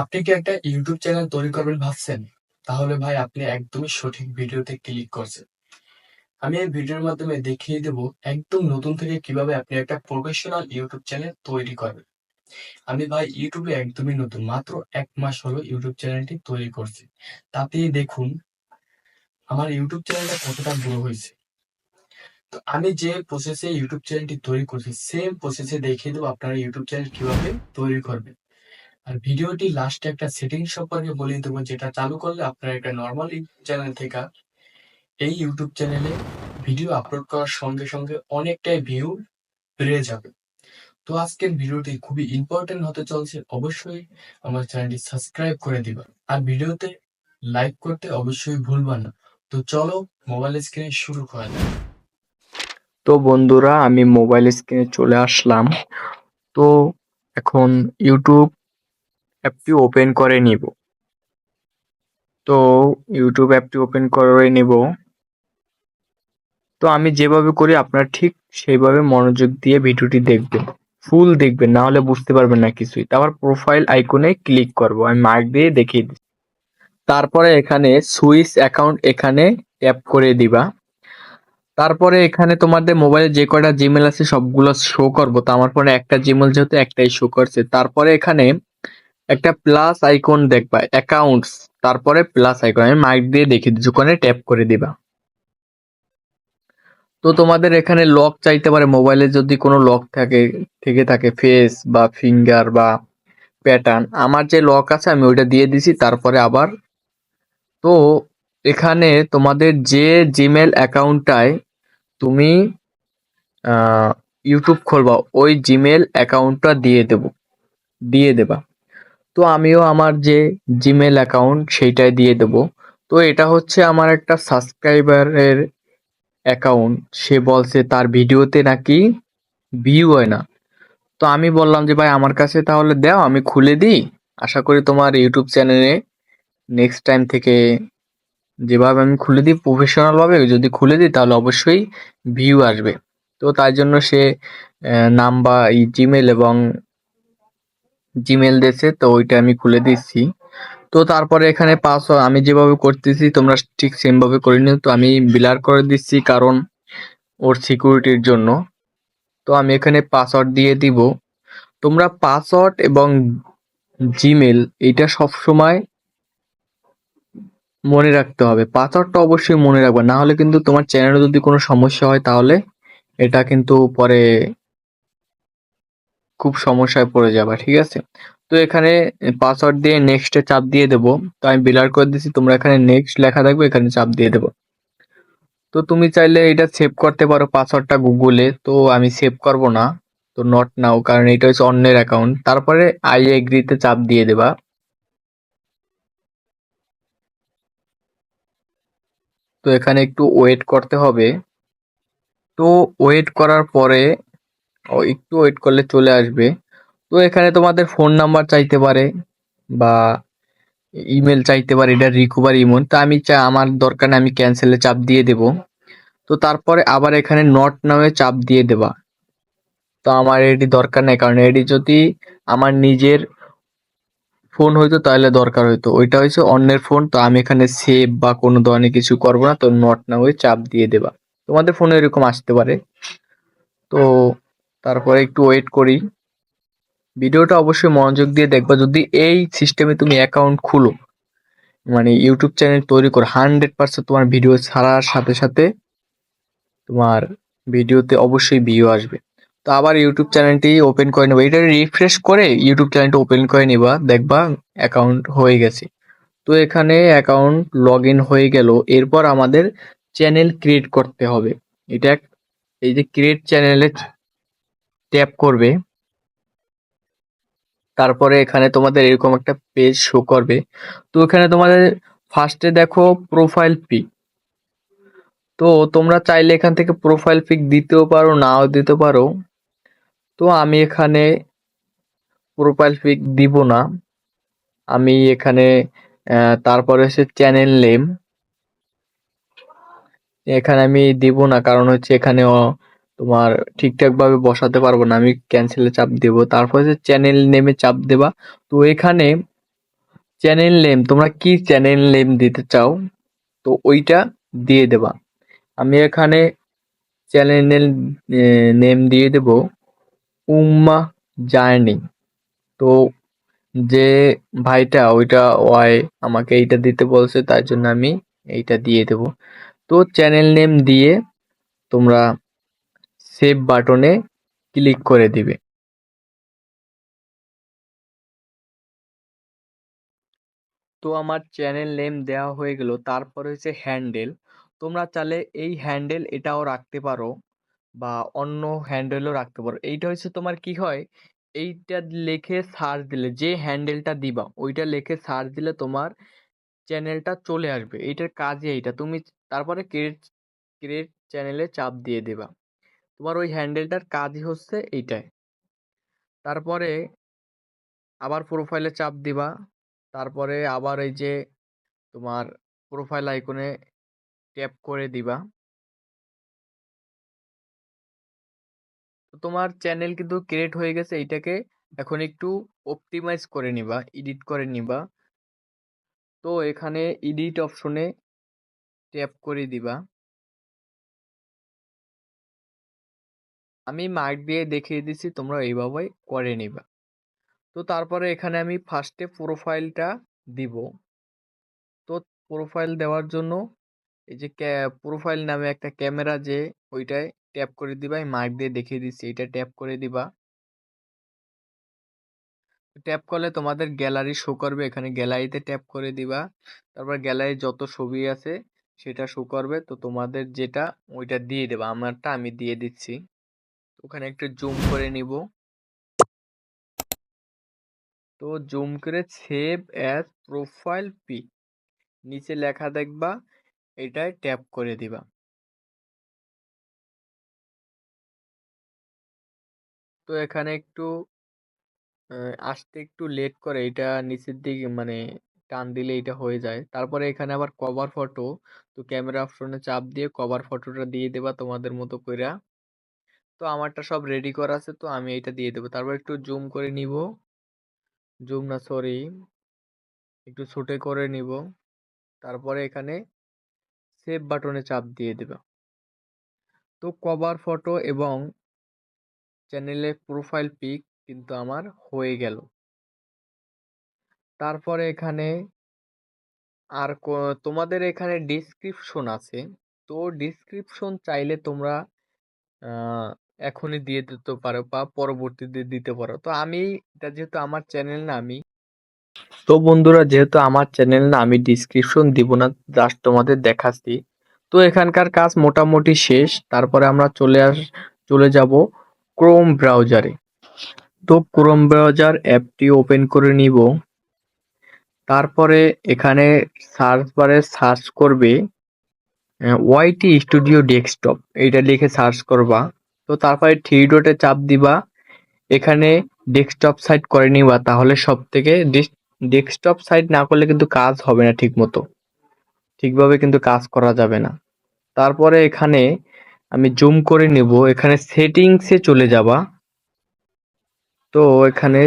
আপনি কি একটা ইউটিউব চ্যানেল তৈরি করবেন ভাবছেন? তাহলে ভাই আপনি একদমই সঠিক ভিডিওতে ক্লিক করছেন। আমি এই ভিডিওর মাধ্যমে দেখিয়ে দেব একদম নতুন থেকে কিভাবে আপনি একটা প্রফেশনাল ইউটিউব চ্যানেল তৈরি করবেন। আমি ভাই ইউটিউবে একদমই নতুন। মাত্র ১ মাস হলো ইউটিউব চ্যানেলটি তৈরি করছি। তাতেই দেখুন আমার ইউটিউব চ্যানেলটা কতটা বড় হয়েছে। তো আমি যে প্রসেসে ইউটিউব চ্যানেলটি তৈরি করছি সেম প্রসেসে দেখিয়ে দেব আপনারা ইউটিউব চ্যানেল কিভাবে তৈরি করবেন। আর ভিডিওটি লাস্টে একটা সেটিং সম্পর্কে বলে দেবো যেটা চালু করলে আপনার একটা নর্মাল ইউটিউব চ্যানেল থেকে এই ইউটিউব চ্যানেলে ভিডিও আপলোড করার সঙ্গে সঙ্গে অনেকটাই ভিউ বেড়ে যাবে। তো আজকের ভিডিওটি খুবই ইম্পর্টেন্ট হতে চলছে, অবশ্যই আমার চ্যানেলটি সাবস্ক্রাইব করে দিবা আর ভিডিওতে লাইক করতে অবশ্যই ভুলবা না। তো চলো মোবাইল স্ক্রিনে শুরু করা যাক। তো বন্ধুরা, আমি মোবাইল স্ক্রিনে চলে আসলাম। তো এখন ইউটিউব অ্যাপটি ওপেন করে নিব। তো ইউটিউব অ্যাপটি ওপেন করে নিব। তো আমি যেভাবে করি আপনারা ঠিক সেইভাবে মনোযোগ দিয়ে ভিডিওটি দেখবেন, ফুল দেখবেন, না হলে বুঝতে পারবেন না কিছুই। তারপর প্রোফাইল আইকনে ক্লিক করব, আমি মার্ক দিয়ে দেখিয়ে দিচ্ছি। তারপরে এখানে সুইচ অ্যাকাউন্ট এখানে ট্যাপ করে দিবা। তারপরে এখানে তোমাদের মোবাইলে যে কয়টা জিমেল আছে সবগুলো শো করবো। তো আমার ফোনে একটা জিমেল যেহেতু একটাই শো করছে। তারপরে এখানে একটা প্লাস আইকন দেখবা, অ্যাকাউন্টস, তারপরে প্লাস আইকন আমি মার্ক দিয়ে দেখিয়ে দিচ্ছি, ওখানে ট্যাপ করে দিবা। তো তোমাদের এখানে লক চাইতে পারে, মোবাইলে যদি কোনো লক থেকে থাকে, ফেস বা ফিঙ্গার বা প্যাটার্ন। আমার যে লক আছে আমি ওইটা দিয়ে দিছি। তারপরে আবার তো এখানে তোমাদের যে জিমেল অ্যাকাউন্টটায় তুমি ইউটিউব খুলবা ওই জিমেল অ্যাকাউন্টটা দিয়ে দেবা। তো আমিও আমার যে জিমেল অ্যাকাউন্ট সেইটাই দিয়ে দেব। তো এটা হচ্ছে আমার একটা সাবস্ক্রাইবারের অ্যাকাউন্ট। সে বলছে তার ভিডিওতে নাকি ভিউ হয় না। তো আমি বললাম যে ভাই আমার কাছে তাহলে দাও, আমি খুলে দিই। আশা করি তোমার ইউটিউব চ্যানেলে নেক্সট টাইম থেকে যেভাবে আমি খুলে দিই প্রফেশনাল ভাবে যদি খুলে দিই তাহলে অবশ্যই ভিউ আসবে। তো তাই জন্য সে নাম্বার জিমেল এবং জিমেল দিয়েছে, তো ওইটা আমি খুলে দিচ্ছি। তো তারপরে এখানে পাসওয়ার্ড আমি যেভাবে করতেছি তোমরা ঠিক সেম ভাবে করে নিও। তো আমি ব্লার করে দিচ্ছি কারণ ওর সিকিউরিটির জন্য। তো আমি এখানে পাসওয়ার্ড দিয়ে দিব। তোমরা পাসওয়ার্ড এবং জিমেল এটা সব সময় মনে রাখতে হবে। পাসওয়ার্ডটা অবশ্যই মনে রাখবে, না হলে কিন্তু তোমার চ্যানেলে যদি কোনো সমস্যা হয় তাহলে এটা কিন্তু পরে খুব সমস্যায় পড়ে যাবা, ঠিক আছে? তো এখানে পাসওয়ার্ড দিয়ে নেক্সটে চাপ দিয়ে দেবো। তো আমি ব্লার করে দিচ্ছি, তোমরা এখানে নেক্সট লেখা থাকবে, এখানে চাপ দিয়ে দেবো। তো তুমি চাইলে এটা সেভ করতে পারো পাসওয়ার্ডটা গুগলে। তো আমি সেভ করব না। তো নট নাও, কারণ এটা হচ্ছে অন্যের অ্যাকাউন্ট। তারপরে আই এগ্রিতে চাপ দিয়ে দেবা। তো এখানে একটু ওয়েট করতে হবে। তো ওয়েট করার পরে একটু ওয়েট করলে চলে আসবে। তো এখানে তোমাদের ফোন নাম্বার চাইতে পারে বা ইমেল চাইতে পারে, এটা রিকভার ইমেল। তো আমি আমার দরকার নেই, আমি ক্যান্সেলে চাপ দিয়ে দেব। তো তারপরে আবার এখানে নট নাও এ চাপ দিয়ে দেবা। তো আমার এটি দরকার নেই, কারণ এটি যদি আমার নিজের ফোন হইতো তাহলে দরকার হইতো, ওইটা হচ্ছে অন্যের ফোন। তো আমি এখানে সেভ বা কোনো ধরনের কিছু করবো না। তো নট নাও এ চাপ দিয়ে দেবা। তোমাদের ফোনে এরকম আসতে পারে। তো তারপরে একটু ওয়েট করি। ভিডিওটা অবশ্যই মনোযোগ দিয়ে দেখবা। যদি এই সিস্টেমে তুমি অ্যাকাউন্ট খুলো, মানে ইউটিউব চ্যানেল তৈরি করো, 100% তোমার ভিডিও ছাড়ার সাথে সাথে তোমার ভিডিওতে অবশ্যই ভিউ আসবে। তো আবার ইউটিউব চ্যানেলটি ওপেন করে নেবা, এটা রিফ্রেশ করে ইউটিউব চ্যানেলটা ওপেন করে নিবা, দেখবা অ্যাকাউন্ট হয়ে গেছে। তো এখানে অ্যাকাউন্ট লগ ইন হয়ে গেল। এরপর আমাদের চ্যানেল ক্রিয়েট করতে হবে। এটা এই যে ক্রিয়েট চ্যানেলে ট্যাপ করবে। তারপরে এখানে তোমাদের এরকম একটা পেজ শো করবে। তো এখানে তোমাদের ফার্স্টে দেখো প্রোফাইল পিক। তো তোমরা চাইলে এখান থেকে প্রোফাইল পিক দিতেও পারো, নাও দিতে পারো। তো আমি এখানে প্রোফাইল পিক দিব না। আমি এখানে তারপরে হচ্ছে চ্যানেল নেম, এখানে আমি দিব না, কারণ হচ্ছে এখানে তোমার ঠিকঠাক ভাবে বসাতে পারবো না। আমি ক্যান্সেলে চাপ দেব। তারপর হচ্ছে চ্যানেল নেমে চাপ দেবা। তো এখানে চ্যানেল নেম, তোমরা কি চ্যানেল নেম দিতে চাও তো ওইটা দিয়ে দেবা। আমি এখানে চ্যানেল নেম দিয়ে দেব উম্মা জার্নি। তো যে ভাইটা ওইটা ওয়াই আমাকে এইটা দিতে বলছে, তার জন্য আমি এইটা দিয়ে দেব। তো চ্যানেল নেম দিয়ে তোমরা সেভ বাটনে ক্লিক করে দিবে। তো আমার চ্যানেল নেম দেওয়া হয়ে গেল। তারপরে হচ্ছে হ্যান্ডেল। তোমরা চাইলে এই হ্যান্ডেল এটাও রাখতে পারো বা অন্য হ্যান্ডেলও রাখতে পারো। এইটা হচ্ছে তোমার কি হয়, এইটা লিখে সার্চ দিলে, যে হ্যান্ডেলটা দিবা ওইটা লিখে সার্চ দিলে তোমার চ্যানেলটা চলে আসবে। এইটার কাজই এইটা। তুমি তারপরে ক্রিয়েট ক্রিয়েট চ্যানেলে চাপ দিয়ে দেবা। তোমার ওই হ্যান্ডেলটার কাজই হচ্ছে এইটাই। তারপরে আবার প্রোফাইলে চাপ দিবা। তারপরে আবার এই যে তোমার প্রোফাইল আইকনে ট্যাপ করে দিবা। তো তোমার চ্যানেল কিন্তু ক্রিয়েট হয়ে গেছে। এইটাকে এখন একটু অপটিমাইজ করে নিবা, এডিট করে নিবা। তো এখানে এডিট অপশনে ট্যাপ করে দিবা। আমি মার্ক দিয়ে দেখিয়ে দিছি, তোমরা এইভাবে করে নিবা। তো তারপরে এখানে আমি ফার্স্টে প্রোফাইলটা দিব। তো প্রোফাইল দেওয়ার জন্য এই যে প্রোফাইল নামে একটা ক্যামেরা, যে ওইটায় ট্যাপ করে দিবা। আমি মার্ক দিয়ে দেখিয়ে দিচ্ছি, এটা ট্যাপ করে দিবা। ট্যাপ করলে তোমাদের গ্যালারি শো করবে, এখানে গ্যালারিতে ট্যাপ করে দিবা। তারপর গ্যালারি যত ছবি আছে সেটা শো করবে। তো তোমাদের যেটা ওইটা দিয়ে দেবা। আমারটা আমি দিয়ে দিচ্ছি। ওখানে একটু জুম করে নিব। তো জুম করে সেভ অ্যাজ প্রোফাইল পিক নিচে লেখা দেখবা, এটায় ট্যাপ করে দিবা। তো এখানে একটু আসতে একটু লেট করে, এটা নিচের দিকে মানে টান দিলে এটা হয়ে যায়। তারপরে এখানে আবার কভার ফটো। তো ক্যামেরা অপশনে চাপ দিয়ে কভার ফটোটা দিয়ে দেবা তোমাদের মতো কইরা। তো আমারটা সব রেডি করা আছে, তো আমি এটা দিয়ে দেবো। তারপর একটু জুম করে নিব, জুম না সরি, একটু ছোট করে নিব। তারপরে এখানে সেভ বাটনে চাপ দিয়ে দেবা। তো কভার ফটো এবং চ্যানেলে প্রোফাইল পিক কিন্তু আমার হয়ে গেল। তারপরে এখানে আর তোমাদের এখানে ডিসক্রিপশন আছে। তো ডিসক্রিপশন চাইলে তোমরা আহ, এখনই দিয়ে দিতে পারো বা পরবর্তীতে দিতে পারো। তো আমি এটা যেহেতু আমার চ্যানেল না, আমি তো বন্ধুরা যেহেতু আমার চ্যানেল না, আমি ডিসক্রিপশন দিব না, জাস্ট তোমাদের দেখাচ্ছি। তো এখানকার কাজ মোটামুটি শেষ। তারপরে আমরা চলে যাব ক্রোম ব্রাউজারে। তো ক্রোম ব্রাউজার অ্যাপটি ওপেন করে নিব। তারপরে এখানে সার্চ বারে সার্চ করবে ওয়াইটি স্টুডিও ডেস্কটপ, এইটা লিখে সার্চ করবা। তো তারপরে থ্রি ডটে চাপ দিবা। এখানে ডেস্কটপ সাইট করে নিবা, তাহলে সব থেকে ডেস্কটপ সাইট না করলে কিন্তু কাজ হবে না ঠিক মতো, ঠিকভাবে কিন্তু কাজ করা যাবে না। তারপরে এখানে আমি জুম করে নিব, এখানে সেটিংসে চলে যাবা। তো এখানে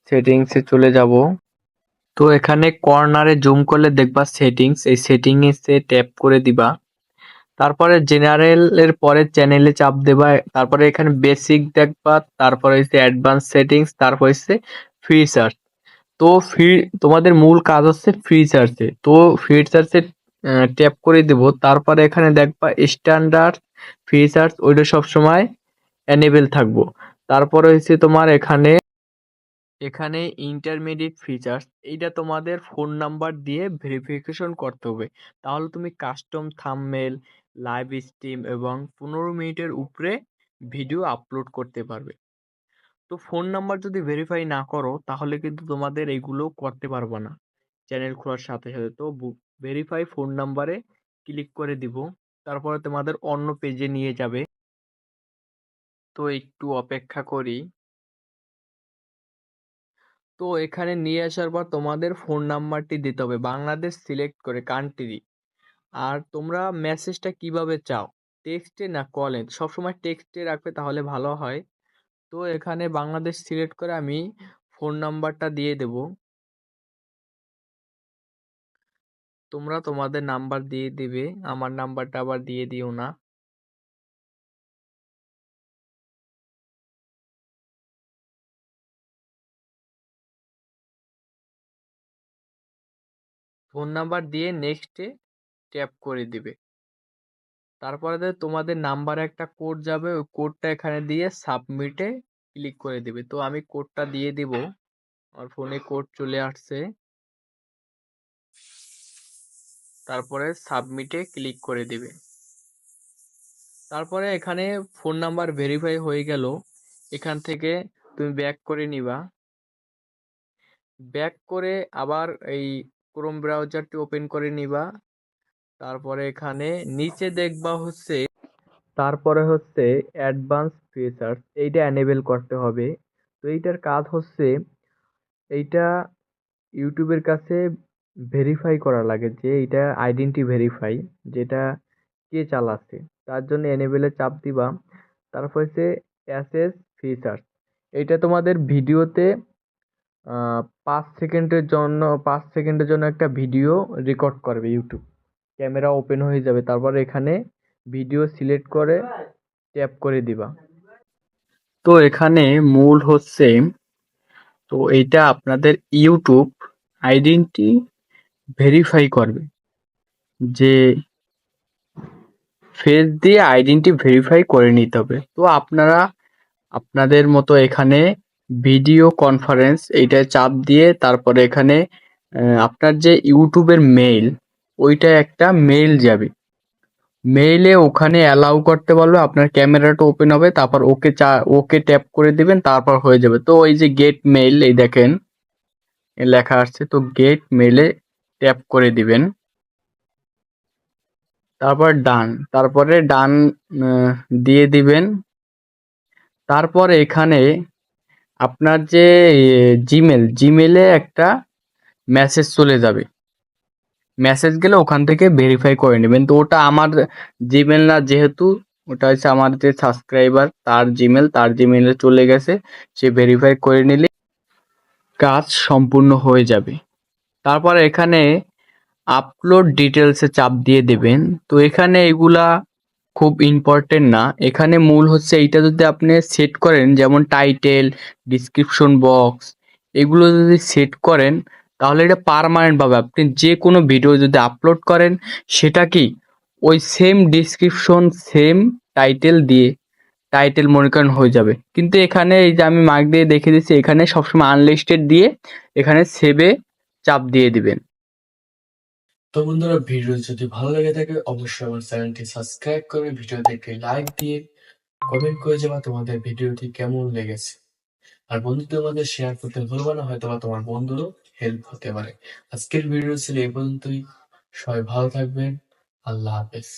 সেটিংসে চলে যাব। তো এখানে কর্নারে জুম করলে দেখবা সেটিংস, এই সেটিংসে ট্যাপ করে দিবা। তারপরে জেনারেল এর পরে চ্যানেলে চাপ দেবা। তারপরে এখানে বেসিক দেখবা, তারপরে হচ্ছে অ্যাডভান্স সেটিংস, তারপর হচ্ছে ফিচার্স। তো তোমাদের মূল কাজ হচ্ছে ফিচার্সে। তো ফিচার্সে ট্যাপ করে দেব। তারপরে এখানে দেখবা স্ট্যান্ডার্ড ফিচার্স, ওইটা সবসময় এনেবেল থাকবো। তারপরে হচ্ছে তোমার এখানে এখানে ইন্টারমিডিয়েট ফিচার্স, এইটা তোমাদের ফোন নাম্বার দিয়ে ভেরিফিকেশন করতে হবে। তাহলে তুমি কাস্টম থাম্বনেল, লাইভ স্ট্রিম এবং 15 মিনিটের উপরে ভিডিও আপলোড করতে পারবে। তো ফোন নাম্বার যদি ভেরিফাই না করো তাহলে কিন্তু তোমাদের এইগুলো করতে পারবে না চ্যানেল খোলার সাথে সাথে। তো ভেরিফাই ফোন নাম্বারে ক্লিক করে দিব। তারপরে তোমাদের অন্য পেজে নিয়ে যাবে। তো একটু অপেক্ষা করি। তো এখানে নিয়ে আসার পর তোমাদের ফোন নাম্বারটি দিতে হবে, বাংলাদেশ সিলেক্ট করে কান্ট্রি। আর তোমরা মেসেজটা কিভাবে চাও, টেক্সটে না কলে? সবসময় টেক্সটে রাখবে তাহলে ভালো হয়। তো এখানে বাংলাদেশ সিলেক্ট করে আমি ফোন নাম্বারটা দিয়ে দেব। তোমরা তোমাদের নাম্বার দিয়ে দিবে, আমার নাম্বারটা আবার দিয়ে দিও না। ফোন নাম্বার দিয়ে নেক্সটে ট্যাপ করে দিবে। তারপরে তোমাদের নাম্বারে একটা কোড যাবে, ওই কোডটা এখানে দিয়ে সাবমিটে ক্লিক করে দিবে। তো আমি কোডটা দিয়ে দিব, আমার ফোনে কোড চলে আসছে। তারপরে সাবমিটে ক্লিক করে দিবে। তারপরে এখানে ফোন নাম্বার ভেরিফাই হয়ে গেল। এখান থেকে তুমি ব্যাক করে নিবা। ব্যাক করে আবার এই ক্রোম ব্রাউজারটি ওপেন করে নিবা। তারপরে এখানে নিচে দেখবা হচ্ছে, তারপরে হচ্ছে অ্যাডভান্স ফিচার্স, এইটা এনেবল করতে হবে। তো এইটার কাজ হচ্ছে, এইটা ইউটিউবের কাছে ভেরিফাই করা লাগে যে এইটা আইডেন্টি ভেরিফাই, যেটা কে চালাচ্ছে, তার জন্য এনেবেলে চাপ দিবা। তারপর হচ্ছে অ্যাসেস ফিচার্স, এইটা তোমাদের ভিডিওতে 5 সেকেন্ডের জন্য একটা ভিডিও রেকর্ড করবে ইউটিউব, ক্যামেরা ওপেন হয়ে যাবে। তারপর এখানে ভিডিও সিলেক্ট করে ট্যাপ করে দিবা। তো এখানে মূল হচ্ছে, তো এইটা আপনাদের ইউটিউব আইডেন্টি ভেরিফাই করবে, যে ফেস দিয়ে আইডেন্টি ভেরিফাই করে নিতে হবে। তো আপনারা আপনাদের মতো এখানে ভিডিও কনফারেন্স এইটায় চাপ দিয়ে, তারপরে এখানে আপনার যে ইউটিউবের মেইল, ওইটা একটা মেইল যাবে। মেইলে ওখানে অ্যালাউ করতে পারবে, আপনার ক্যামেরাটা ওপেন হবে, তারপর ওকে ট্যাপ করে দিবেন, তারপর হয়ে যাবে। তো এই যে গেট মেইল, এই দেখেন লেখা আসছে, তো গেট মেইলে ট্যাপ করে দিবেন, তারপর ডান, তারপরে ডান দিয়ে দিবেন। তারপর এখানে আপনার যে জিমেলে একটা মেসেজ চলে যাবে, মেসেজ গেলে ওখান থেকে ভেরিফাই করে নেবেন। তো ওটা আমার জিমেল না, যেহেতু ওটা হচ্ছে আমার যে সাবস্ক্রাইবার, তার জিমেলে চলে গেছে, সে ভেরিফাই করে নিলে কাজ সম্পূর্ণ হয়ে যাবে। তারপর এখানে আপলোড ডিটেলসে চাপ দিয়ে দেবেন। তো এখানে এগুলা খুব ইম্পর্টেন্ট না, এখানে মূল হচ্ছে এইটা যদি আপনি সেট করেন, যেমন টাইটেল, ডিসক্রিপশন বক্স, এগুলো যদি সেট করেন, তাহলে এটা পার্মানেন্ট পাবে। আপনি যে কোনো ভিডিও যদি আপলোড করেন, সেটা কি ওই সেম ডিসক্রিপশন, সেম টাইটেল দিয়ে টাইটেল মনে করেন হয়ে যাবে। কিন্তু এখানে এই যে আমি মার্ক দিয়ে দেখে দিচ্ছি, এখানে সবসময় আনলিস্টেড দিয়ে এখানে সেভে চাপ দিয়ে দিবেন। তো বন্ধুরা, ভিডিও যদি ভালো লেগে থাকে অবশ্যই আমার চ্যানেলটি সাবস্ক্রাইব করে ভিডিও দেখে লাইক দিয়ে কমেন্ট করে যাবা তোমাদের ভিডিওটি কেমন লেগেছে। আর বন্ধুদের মধ্যে শেয়ার করতে ভুলবা না, হয়তো বা তোমার বন্ধুরও হেল্প হতে পারে। আজকের ভিডিও ছিল এই পর্যন্তই। সবাই ভালো থাকবেন। আল্লাহ হাফেজ।